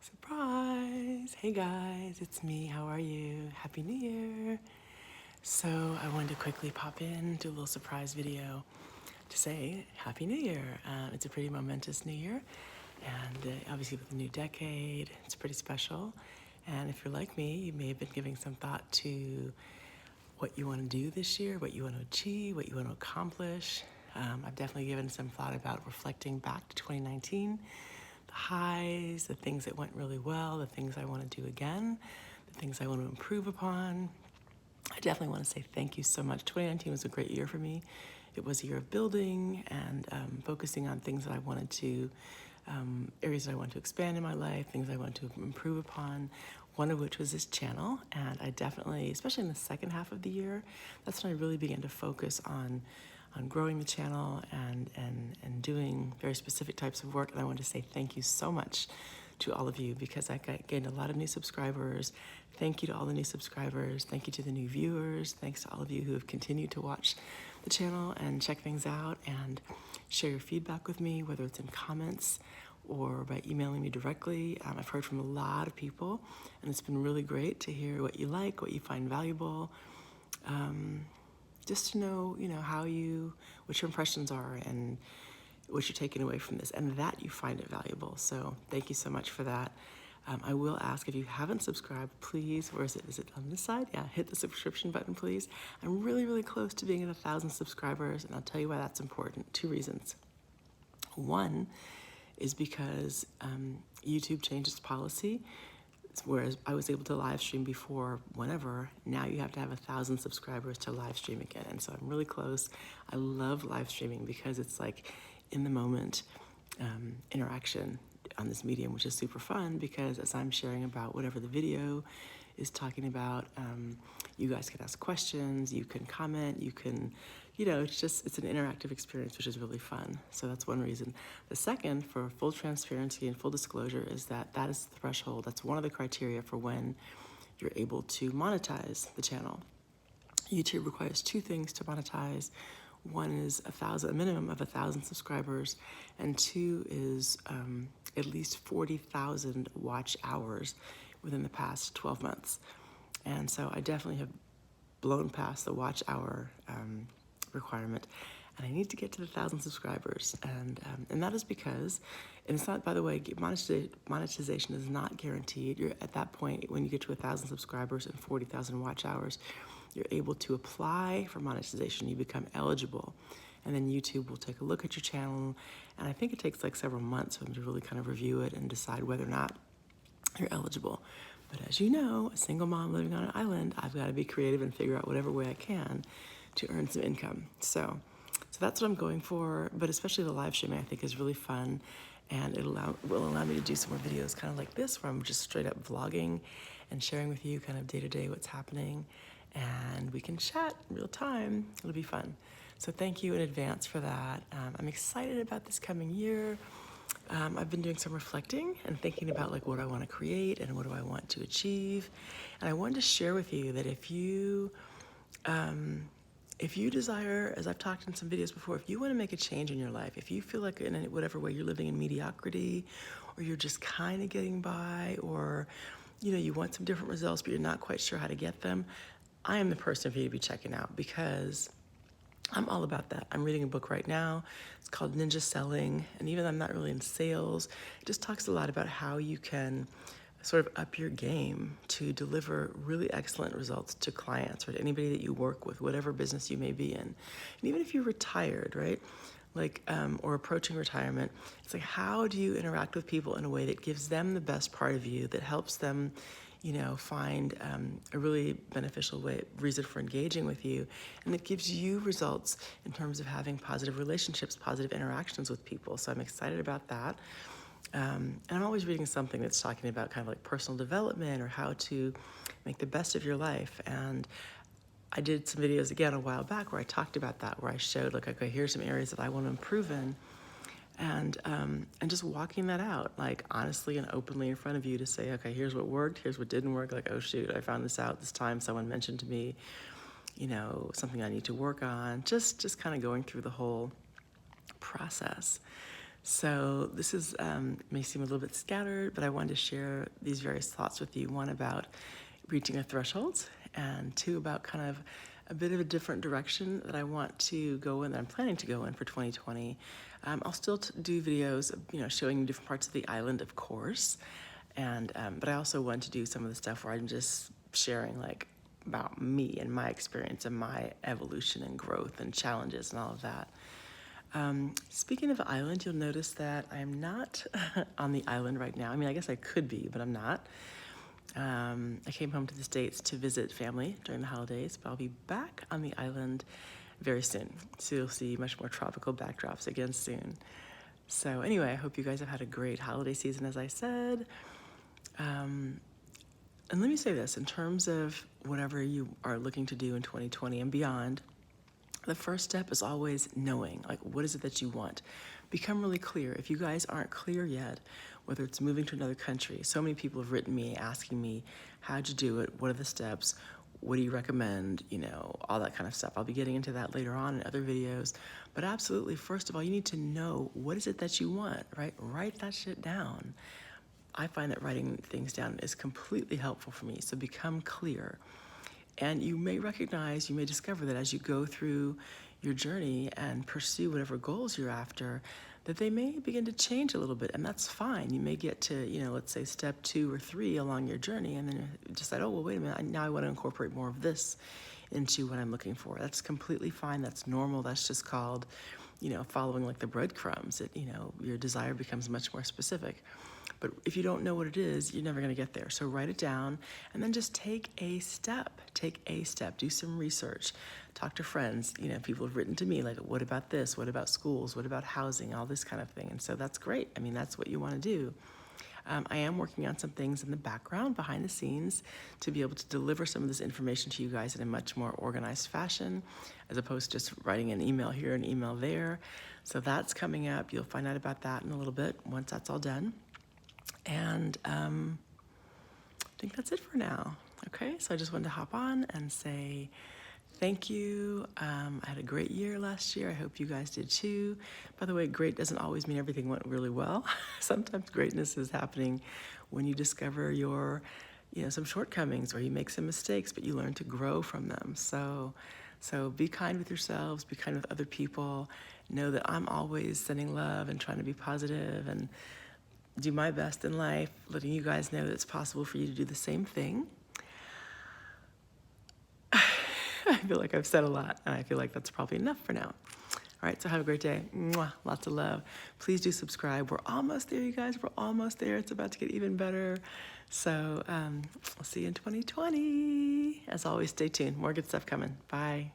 Surprise! Hey guys, it's me. How are you? Happy New Year! So I wanted to quickly pop in, do a little surprise video to say Happy New Year. It's a pretty momentous New Year, and obviously with the new decade, it's pretty special. And if you're like me, you may have been giving some thought to what you want to do this year, what you want to achieve, what you want to accomplish. I've definitely given some thought about reflecting back to 2019, the highs, the things that went really well, the things I want to do again, the things I want to improve upon. I definitely want to say thank you so much. 2019 was a great year for me. It was a year of building and focusing on things that I wanted to, areas that I wanted to expand in my life, things I wanted to improve upon, one of which was this channel. And I definitely, especially in the second half of the year, that's when I really began to focus on growing the channel and doing very specific types of work. And I want to say thank you so much to all of you because I gained a lot of new subscribers. Thank you to all the new subscribers. Thank you to the new viewers. Thanks to all of you who have continued to watch the channel and check things out and share your feedback with me, whether it's in comments or by emailing me directly. I've heard from a lot of people, and it's been really great to hear what you like, what you find valuable. Just to know, what your impressions are and what you're taking away from this, and that you find it valuable. So thank you so much for that. I will ask if you haven't subscribed, please, where is it? Is it on this side? Yeah, hit the subscription button, please. I'm really, really close to being at 1,000 subscribers, and I'll tell you why that's important. 2 reasons. One is because YouTube changed its policy. Whereas I was able to live stream before, whenever, now you have to have 1,000 subscribers to live stream again. And so I'm really close. I love live streaming because it's like in the moment interaction on this medium, which is super fun because as I'm sharing about whatever the video is talking about, you guys can ask questions, you can comment, you can, it's an interactive experience, which is really fun. So that's one reason. The second, for full transparency and full disclosure, is that is the threshold. That's one of the criteria for when you're able to monetize the channel. YouTube requires 2 things to monetize. One is a minimum of 1,000 subscribers, and 2 is at least 40,000 watch hours within the past 12 months. And so I definitely have blown past the watch hour requirement, and I need to get to the 1,000 subscribers. And that is because, and it's not, by the way, monetization is not guaranteed. You're at that point, when you get to 1,000 subscribers and 40,000 watch hours, you're able to apply for monetization. You become eligible, and then YouTube will take a look at your channel, and I think it takes like several months for them to really kind of review it and decide whether or not you're eligible. But as you know, a single mom living on an island, I've got to be creative and figure out whatever way I can to earn some income. So that's what I'm going for, but especially the live streaming I think is really fun, and it will allow me to do some more videos kind of like this, where I'm just straight up vlogging and sharing with you kind of day-to-day what's happening, and we can chat in real time. It'll be fun. So thank you in advance for that. I'm excited about this coming year. I've been doing some reflecting and thinking about like what I want to create and what do I want to achieve. And I wanted to share with you that if you desire, as I've talked in some videos before, if you want to make a change in your life, if you feel like in whatever way you're living in mediocrity, or you're just kind of getting by, or you want some different results but you're not quite sure how to get them, I am the person for you to be checking out because I'm all about that. I'm reading a book right now. It's called Ninja Selling, and even though I'm not really in sales, it just talks a lot about how you can sort of up your game to deliver really excellent results to clients or to anybody that you work with, whatever business you may be in. And even if you're retired, right? Or approaching retirement, it's like, how do you interact with people in a way that gives them the best part of you, that helps them, find a really beneficial reason for engaging with you, and that gives you results in terms of having positive relationships, positive interactions with people. So I'm excited about that. And I'm always reading something that's talking about kind of like personal development or how to make the best of your life. And I did some videos again a while back where I talked about that, where I showed like, okay, here's some areas that I want to improve in, and just walking that out, like honestly and openly in front of you to say, okay, here's what worked, here's what didn't work. Like, oh shoot, I found this out this time. Someone mentioned to me, something I need to work on. Just kind of going through the whole process. So this is may seem a little bit scattered, but I wanted to share these various thoughts with you. One about reaching a threshold, and two about kind of a bit of a different direction that I want to go in, that I'm planning to go in for 2020. I'll still do videos, showing different parts of the island, of course, and but I also want to do some of the stuff where I'm just sharing like about me and my experience and my evolution and growth and challenges and all of that. Speaking of the island, you'll notice that I'm not on the island right now. I mean, I guess I could be, but I'm not. I came home to the States to visit family during the holidays, but I'll be back on the island very soon. So you'll see much more tropical backdrops again soon. So anyway, I hope you guys have had a great holiday season, as I said. And let me say this, in terms of whatever you are looking to do in 2020 and beyond, the first step is always knowing, like, what is it that you want? Become really clear. If you guys aren't clear yet, whether it's moving to another country, so many people have written me asking me, how'd you do it? What are the steps? What do you recommend? All that kind of stuff. I'll be getting into that later on in other videos. But absolutely, first of all, you need to know what is it that you want, right? Write that shit down. I find that writing things down is completely helpful for me. So become clear. And you may discover that as you go through your journey and pursue whatever goals you're after, that they may begin to change a little bit, and that's fine. You may get to, let's say step 2 or 3 along your journey, and then you decide, oh, well, wait a minute, now I want to incorporate more of this into what I'm looking for. That's completely fine. That's normal. That's just called, following like the breadcrumbs. Your desire becomes much more specific. But if you don't know what it is, you're never going to get there. So write it down and then just take a step. Take a step. Do some research. Talk to friends. People have written to me like, what about this? What about schools? What about housing? All this kind of thing. And so that's great. I mean, that's what you want to do. I am working on some things in the background, behind the scenes, to be able to deliver some of this information to you guys in a much more organized fashion, as opposed to just writing an email here, an email there. So that's coming up. You'll find out about that in a little bit once that's all done. And I think that's it for now. Okay, so I just wanted to hop on and say thank you. I had a great year last year. I hope you guys did too. By the way, great doesn't always mean everything went really well. Sometimes greatness is happening when you discover your, some shortcomings, or you make some mistakes, but you learn to grow from them. So be kind with yourselves, be kind with other people. Know that I'm always sending love and trying to be positive and do my best in life, letting you guys know that it's possible for you to do the same thing. I feel like I've said a lot, and I feel like that's probably enough for now. All right, so have a great day. Mwah, lots of love. Please do subscribe. We're almost there, you guys. We're almost there. It's about to get even better. So I'll see you in 2020. As always, stay tuned. More good stuff coming. Bye.